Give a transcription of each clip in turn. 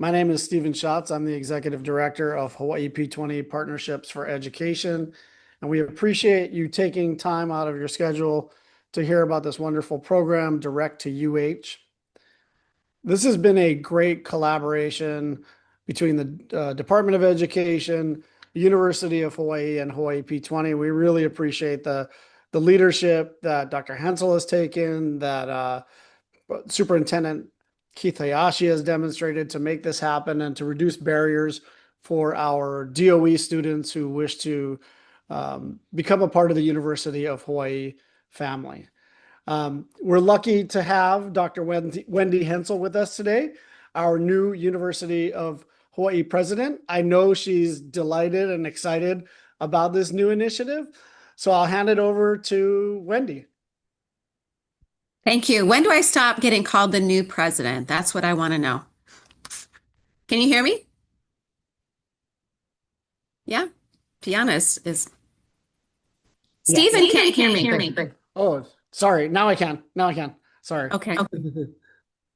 My name is Stephen Schatz. I'm the Executive Director of Hawaii P20 Partnerships for Education, and we appreciate you taking time out of your schedule to hear about this wonderful program, Direct2UH. This has been a great collaboration between the Department of Education, the University of Hawaii, and Hawaii P20. We really appreciate the leadership that Dr. Hensel has taken, that Superintendent Keith Hayashi has demonstrated to make this happen and to reduce barriers for our DOE students who wish to become a part of the University of Hawaii family. We're lucky to have Dr. Wendy Hensel with us today, our new University of Hawaii president. I know she's delighted and excited about this new initiative, so I'll hand it over to Wendy. Thank you. When do I stop getting called the new president? That's what I want to know. Can you hear me? Yeah, Piana is. Stephen can't hear me. Oh, sorry. Now I can. Sorry. Okay.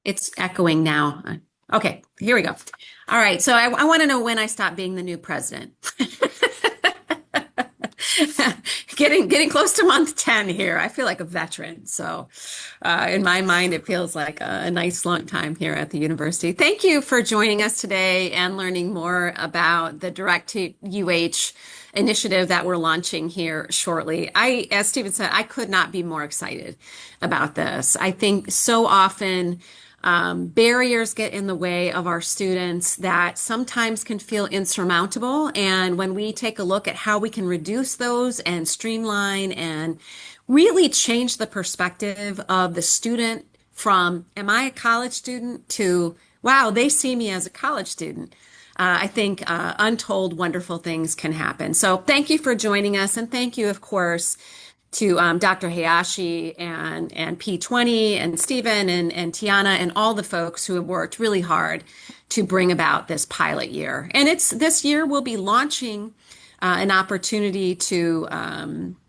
It's echoing now. Okay, here we go. All right. So I want to know when I stop being the new president. Getting close to month 10 here. I feel like a veteran. So in my mind, it feels like a nice long time here at the university. Thank you for joining us today and learning more about the Direct2UH initiative that we're launching here shortly. As Stephen said, I could not be more excited about this. I think so often barriers get in the way of our students that sometimes can feel insurmountable. And when we take a look at how we can reduce those and streamline and really change the perspective of the student from, am I a college student, to, wow, they see me as a college student. I think untold wonderful things can happen. So thank you for joining us. And thank you, of course, to Dr. Hayashi and P20 and Stephen and Tiana and all the folks who have worked really hard to bring about this pilot year. And this year we'll be launching an opportunity to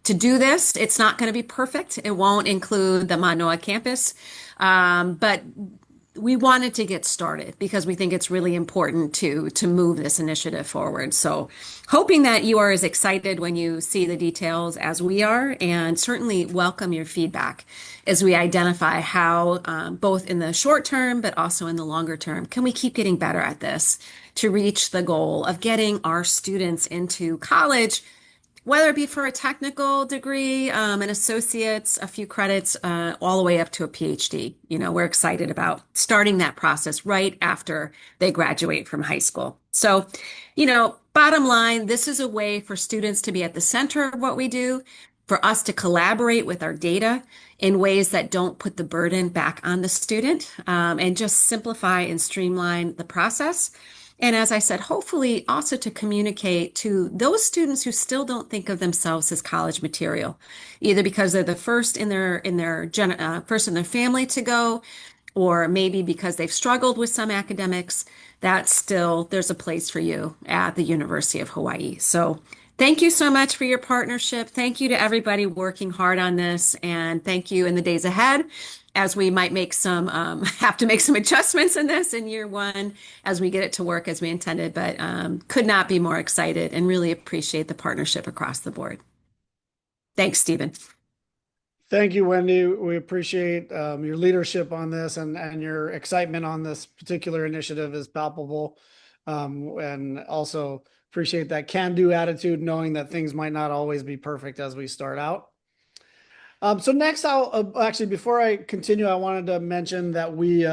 do this. It's not going to be perfect. It won't include the Manoa campus, but we wanted to get started because we think it's really important to move this initiative forward. So hoping that you are as excited when you see the details as we are, and certainly welcome your feedback as we identify how both in the short term, but also in the longer term, can we keep getting better at this to reach the goal of getting our students into college, whether it be for a technical degree, an associate's, a few credits, all the way up to a PhD. You know, we're excited about starting that process right after they graduate from high school. So, you know, bottom line, this is a way for students to be at the center of what we do, for us to collaborate with our data in ways that don't put the burden back on the student, and just simplify and streamline the process. And as I said, hopefully also to communicate to those students who still don't think of themselves as college material, either because they're the first in their family to go, or maybe because they've struggled with some academics, that still there's a place for you at the University of Hawaii. So thank you so much for your partnership. Thank you to everybody working hard on this, and thank you in the days ahead, as we might have to make some adjustments in this in year one as we get it to work as we intended, but could not be more excited and really appreciate the partnership across the board. Thanks, Stephen. Thank you, Wendy. We appreciate your leadership on this, and your excitement on this particular initiative is palpable. And also appreciate that can-do attitude, knowing that things might not always be perfect as we start out. So next, I'll actually, before I continue, I wanted to mention that we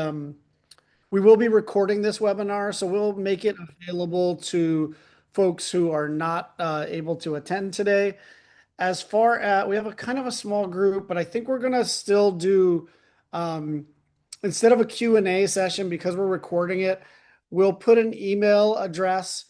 will be recording this webinar, so we'll make it available to folks who are not able to attend today. As far as, we have a kind of a small group, but I think we're going to still do, instead of a Q&A session, because we're recording it, we'll put an email address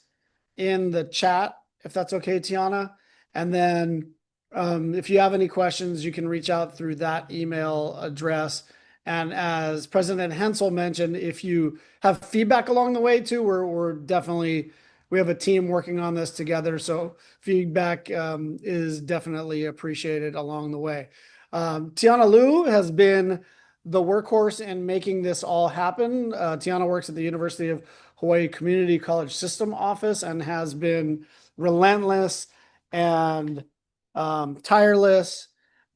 in the chat, if that's okay, Tiana. And then if you have any questions, you can reach out through that email address. And as President Hensel mentioned, if you have feedback along the way too, we're definitely, we have a team working on this together. So feedback is definitely appreciated along the way. Tiana Liu has been the workhorse in making this all happen. Tiana works at the University of Hawaii Community College System Office and has been relentless and tireless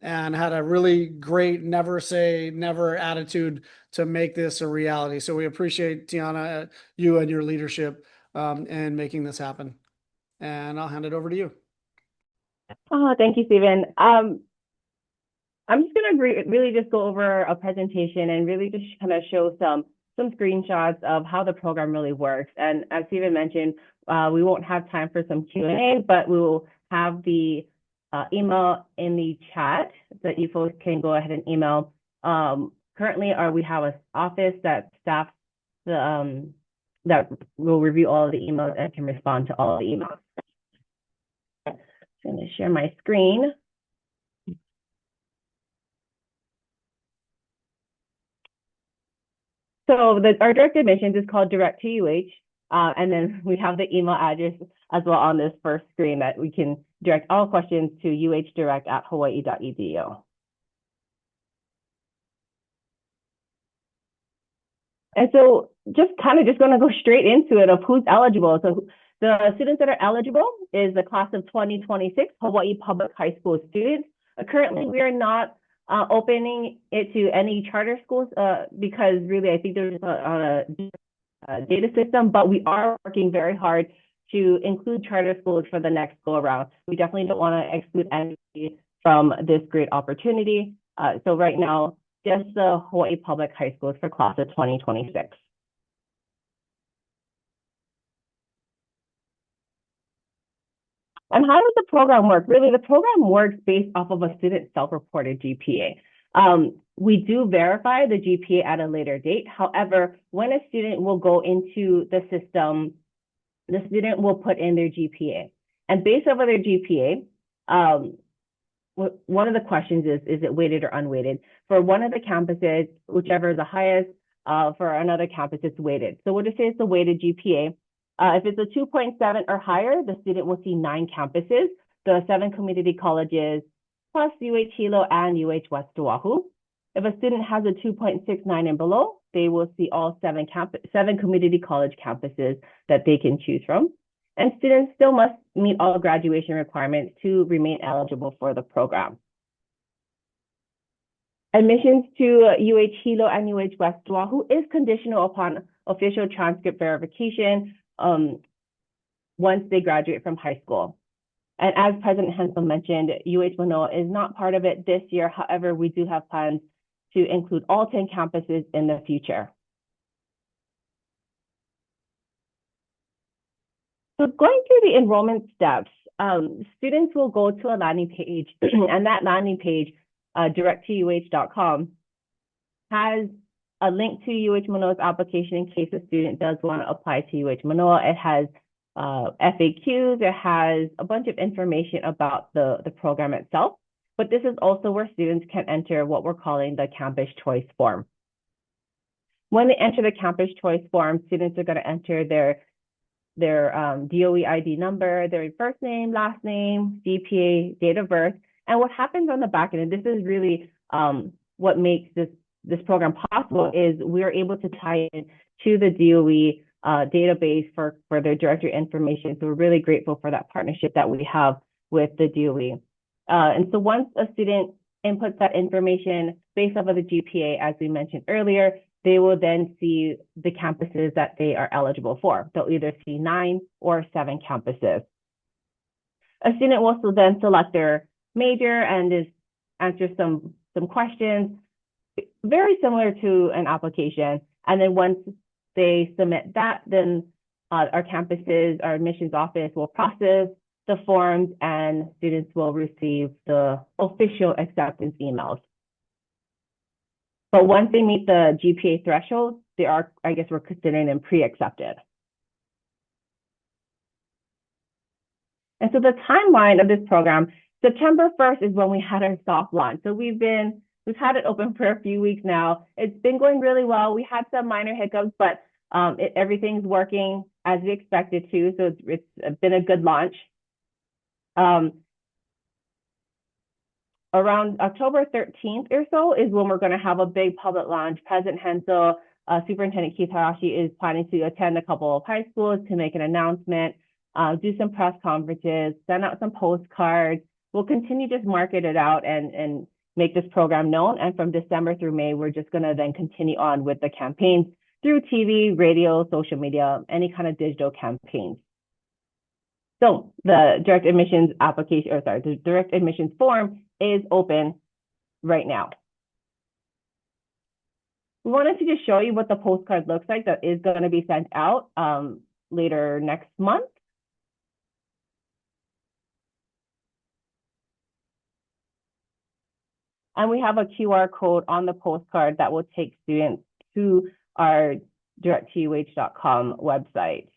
and had a really great never say never attitude to make this a reality. So we appreciate, Tiana, you and your leadership in making this happen. And I'll hand it over to you. Oh, thank you, Stephen. I'm just going to really just go over a presentation and really just kind of show some screenshots of how the program really works. And as Stephen mentioned, we won't have time for some Q&A, but we will have the email in the chat that you folks can go ahead and email. Currently, we have an office that staffs that will review all of the emails and can respond to all of the emails. I'm going to share my screen. So our direct admissions is called Direct2UH, and then we have the email address as well on this first screen that we can direct all questions to uhdirect@hawaii.edu. And so just going to go straight into it of who's eligible. So the students that are eligible is the class of 2026 Hawaii Public High School students. Currently, we are not opening it to any charter schools because really I think there's on a data system, but we are working very hard to include charter schools for the next go around. We definitely don't want to exclude anybody from this great opportunity. So right now, just the Hawaii Public High Schools for class of 2026. And how does the program work? Really, the program works based off of a student self-reported GPA. We do verify the GPA at a later date. However, when a student will go into the system, the student will put in their GPA. And based off of their GPA, one of the questions is it weighted or unweighted? For one of the campuses, whichever is the highest, for another campus, it's weighted. So we'll just say it's a weighted GPA. If it's a 2.7 or higher, the student will see 9 campuses, the 7 community colleges, plus UH Hilo and UH West Oahu. If a student has a 2.69 and below, they will see all 7 community college campuses that they can choose from. And students still must meet all graduation requirements to remain eligible for the program. Admissions to UH Hilo and UH West Oahu is conditional upon official transcript verification once they graduate from high school. And as President Hensel mentioned, UH Manoa is not part of it this year. However, we do have plans to include all 10 campuses in the future. So going through the enrollment steps, students will go to a landing page, and that landing page, direct2uh.com, has a link to UH Manoa's application in case a student does want to apply to UH Manoa. It has FAQs, it has a bunch of information about the program itself, but this is also where students can enter what we're calling the campus choice form. When they enter the campus choice form, students are going to enter their DOE ID number, their first name, last name, GPA, date of birth, and what happens on the back end, and this is really what makes this program possible, is we are able to tie in to the DOE database for their directory information. So we're really grateful for that partnership that we have with the DOE. And so once a student inputs that information based off of the GPA, as we mentioned earlier, they will then see the campuses that they are eligible for. They'll either see 9 or 7 campuses. A student will also then select their major and answer some questions, very similar to an application. And then once they submit that, then our campuses, our admissions office will process the forms and students will receive the official acceptance emails. But once they meet the GPA threshold, they are, I guess we're considering them pre-accepted. And so the timeline of this program, September 1st is when we had our soft launch. So we've had it open for a few weeks now. It's been going really well. We had some minor hiccups, but everything's working as we expected to. So it's been a good launch. around October 13th or so is when we're going to have a big public launch. President Hensel, Superintendent Keith Hayashi is planning to attend a couple of high schools to make an announcement, do some press conferences, send out some postcards. We'll continue to just market it out and make this program known. And from December through May, we're just going to then continue on with the campaigns through TV, radio, social media, any kind of digital campaigns. So the direct admissions application, or sorry, the direct admissions form is open right now. We wanted to just show you what the postcard looks like that is going to be sent out later next month. And we have a QR code on the postcard that will take students to our direct2UH.com website.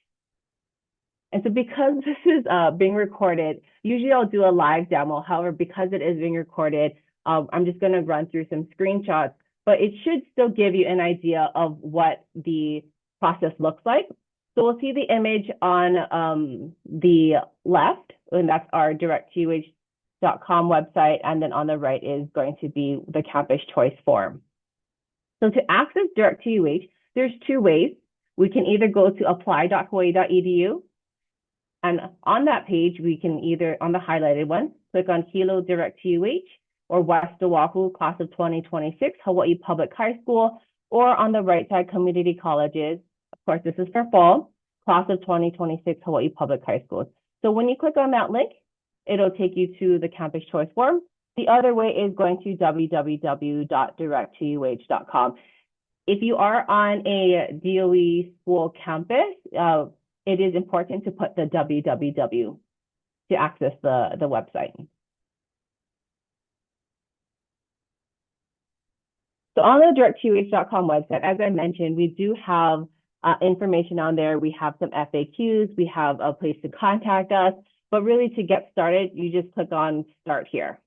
And so because this is being recorded, usually I'll do a live demo. However, because it is being recorded, I'm just going to run through some screenshots, but it should still give you an idea of what the process looks like. So we'll see the image on the left, and that's our direct2UH.com website. And then on the right is going to be the campus choice form. So to access Direct2UH, there's two ways. We can either go to apply.hawaii.edu. And on that page, we can either, on the highlighted one, click on Hilo Direct2UH or West Oahu Class of 2026 Hawaii Public High School, or on the right side, Community Colleges. Of course, this is for fall, Class of 2026 Hawaii Public High Schools. So when you click on that link, it'll take you to the campus choice form. The other way is going to www.direct2UH.com. If you are on a DOE school campus, it is important to put the www to access the website. So on the direct2UH.com website, as I mentioned, we do have information on there. We have some FAQs, we have a place to contact us, but really to get started, you just click on Start Here.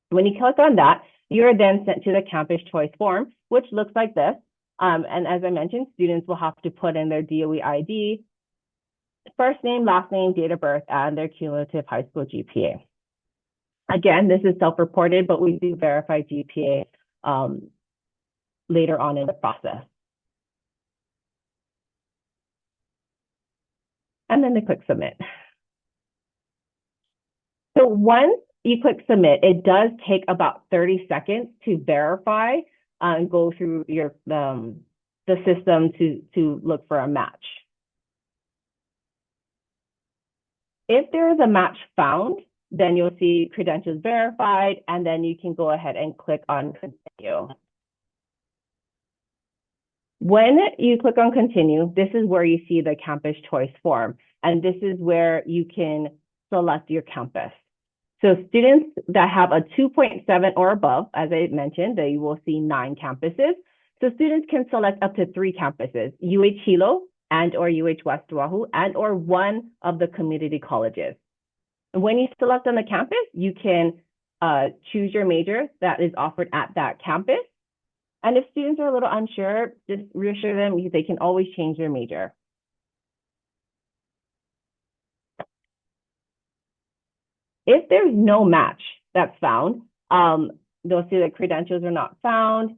When you click on that, you're then sent to the campus choice form, which looks like this. And as I mentioned, students will have to put in their DOE ID, first name, last name, date of birth, and their cumulative high school GPA. Again, this is self-reported, but we do verify GPA later on in the process. And then they click Submit. So once you click Submit, it does take about 30 seconds to verify and go through your the system to look for a match. If there is a match found, then you'll see credentials verified, and then you can go ahead and click on Continue. When you click on Continue, this is where you see the campus choice form, and this is where you can select your campus. So students that have a 2.7 or above, as I mentioned, they will see 9 campuses. So students can select up to 3 campuses, UH Hilo and or UH West Oahu and or one of the community colleges. And when you select on the campus, you can choose your major that is offered at that campus. And if students are a little unsure, just reassure them they can always change their major. If there's no match that's found, they'll see that credentials are not found.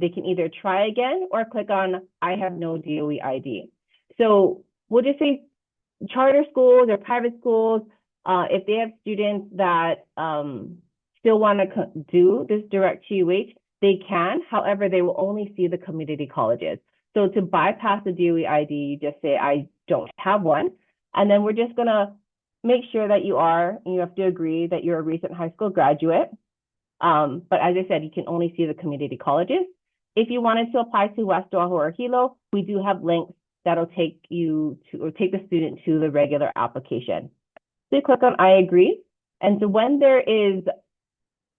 They can either try again or click on I have no DOE ID. So we'll just say charter schools or private schools, if they have students that still want to do this Direct2UH, they can. However, they will only see the community colleges. So to bypass the DOE ID, you just say, I don't have one. And then we're just going to make sure that you have to agree that you're a recent high school graduate. But as I said, you can only see the community colleges. If you wanted to apply to West Oahu or Hilo, we do have links that'll take you to, or take the student to the regular application. So you click on I agree. And so when there is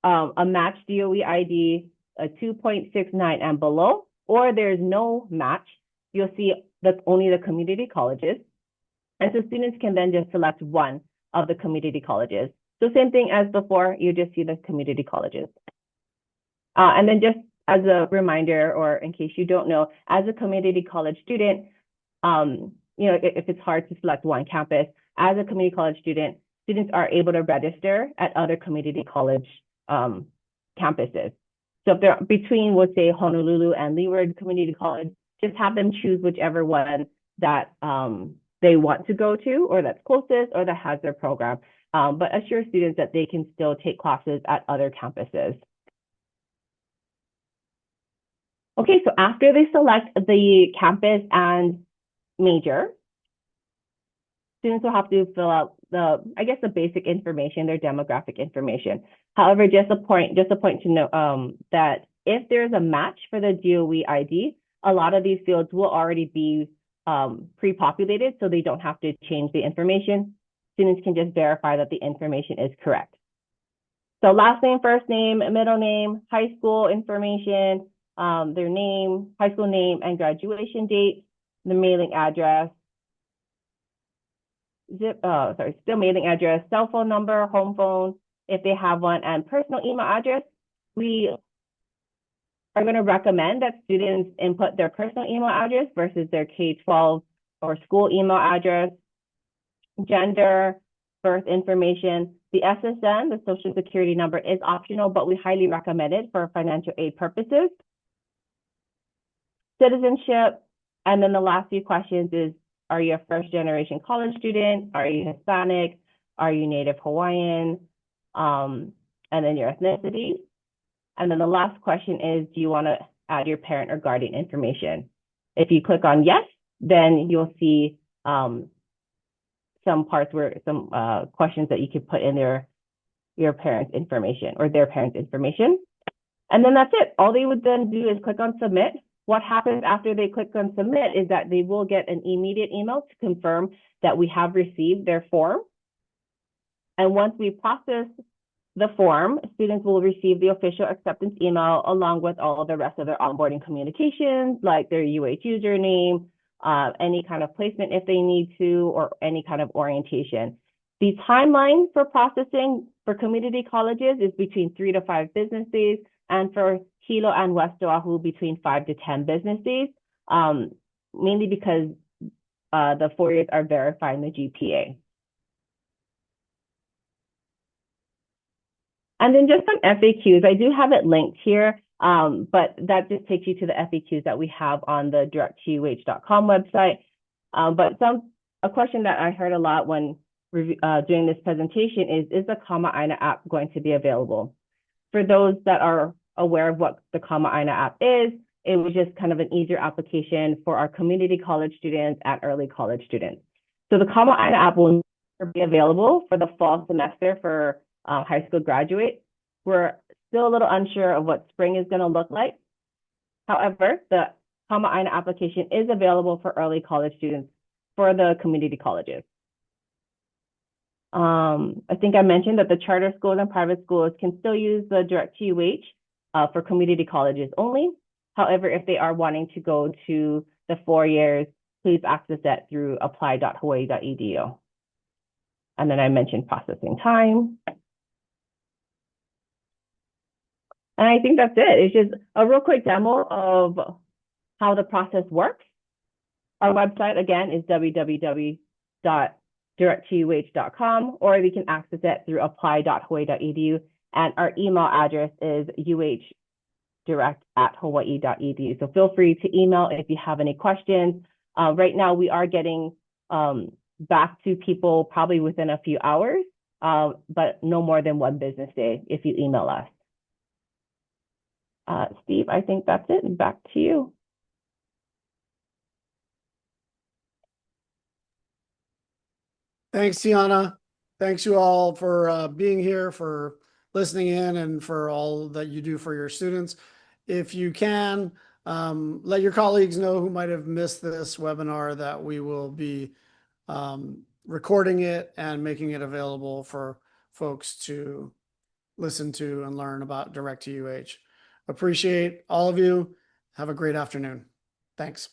a match DOE ID, a 2.69 and below, or there's no match, you'll see only the community colleges. And so students can then just select one of the community colleges. So same thing as before, you just see the community colleges. And then just as a reminder, or in case you don't know, as a community college student, if it's hard to select one campus, as a community college student, students are able to register at other community college campuses. So if they're between, we'll say, Honolulu and Leeward Community College, just have them choose whichever one that they want to go to, or that's closest, or that has their program. But assure students that they can still take classes at other campuses. Okay, so after they select the campus and major, students will have to fill out the basic information, their demographic information. However, just a point to note that if there's a match for the DOE ID, a lot of these fields will already be pre-populated, so they don't have to change the information. Students can just verify that the information is correct. So last name, first name, middle name, high school information, their name, high school name and graduation date, the mailing address, still mailing address, cell phone number, home phone, if they have one, and personal email address. We are going to recommend that students input their personal email address versus their K-12 or school email address, gender, birth information. The SSN, the Social Security number, is optional, but we highly recommend it for financial aid purposes. Citizenship, and then the last few questions is, are you a first-generation college student? Are you Hispanic? Are you Native Hawaiian? And then your ethnicity. And then the last question is, do you want to add your parent or guardian information? If you click on yes, then you'll see some parts where some questions that you could put in your parents' information or their parents' information. And then that's it. All they would then do is click on submit. What happens after they click on submit is that they will get an immediate email to confirm that we have received their form. And once we process the form, students will receive the official acceptance email along with all the rest of their onboarding communications, like their UH username, any kind of placement if they need to, or any kind of orientation. The timeline for processing for community colleges is between 3 to 5 business days, and for Hilo and West Oahu between 5 to 10 business days, mainly because the 4 years are verifying the GPA. And then just some FAQs. I do have it linked here, but that just takes you to the FAQs that we have on the direct2UH.com website. But a question that I heard a lot when doing this presentation is the Kama Aina app going to be available? For those that are aware of what the Kama Aina app is, it was just kind of an easier application for our community college students and early college students. So the Kama Aina app will be available for the fall semester for high school graduates. We're still a little unsure of what spring is going to look like. However, the Kama Aina application is available for early college students for the community colleges. I think I mentioned that the charter schools and private schools can still use the Direct2UH for community colleges only. However, if they are wanting to go to the 4 years, please access that through apply.hawaii.edu. And then I mentioned processing time. And I think that's it. It's just a real quick demo of how the process works. Our website, again, is www.direct2UH.com, or we can access it through apply.hawaii.edu. And our email address is uhdirect@hawaii.edu. So feel free to email if you have any questions. Right now, we are getting back to people probably within a few hours, but no more than 1 business day if you email us. Steve, I think that's it. Back to you. Thanks, Tiana. Thanks you all for being here, for listening in, and for all that you do for your students. If you can, let your colleagues know who might have missed this webinar that we will be recording it and making it available for folks to listen to and learn about Direct2UH. Appreciate all of you. Have a great afternoon. Thanks.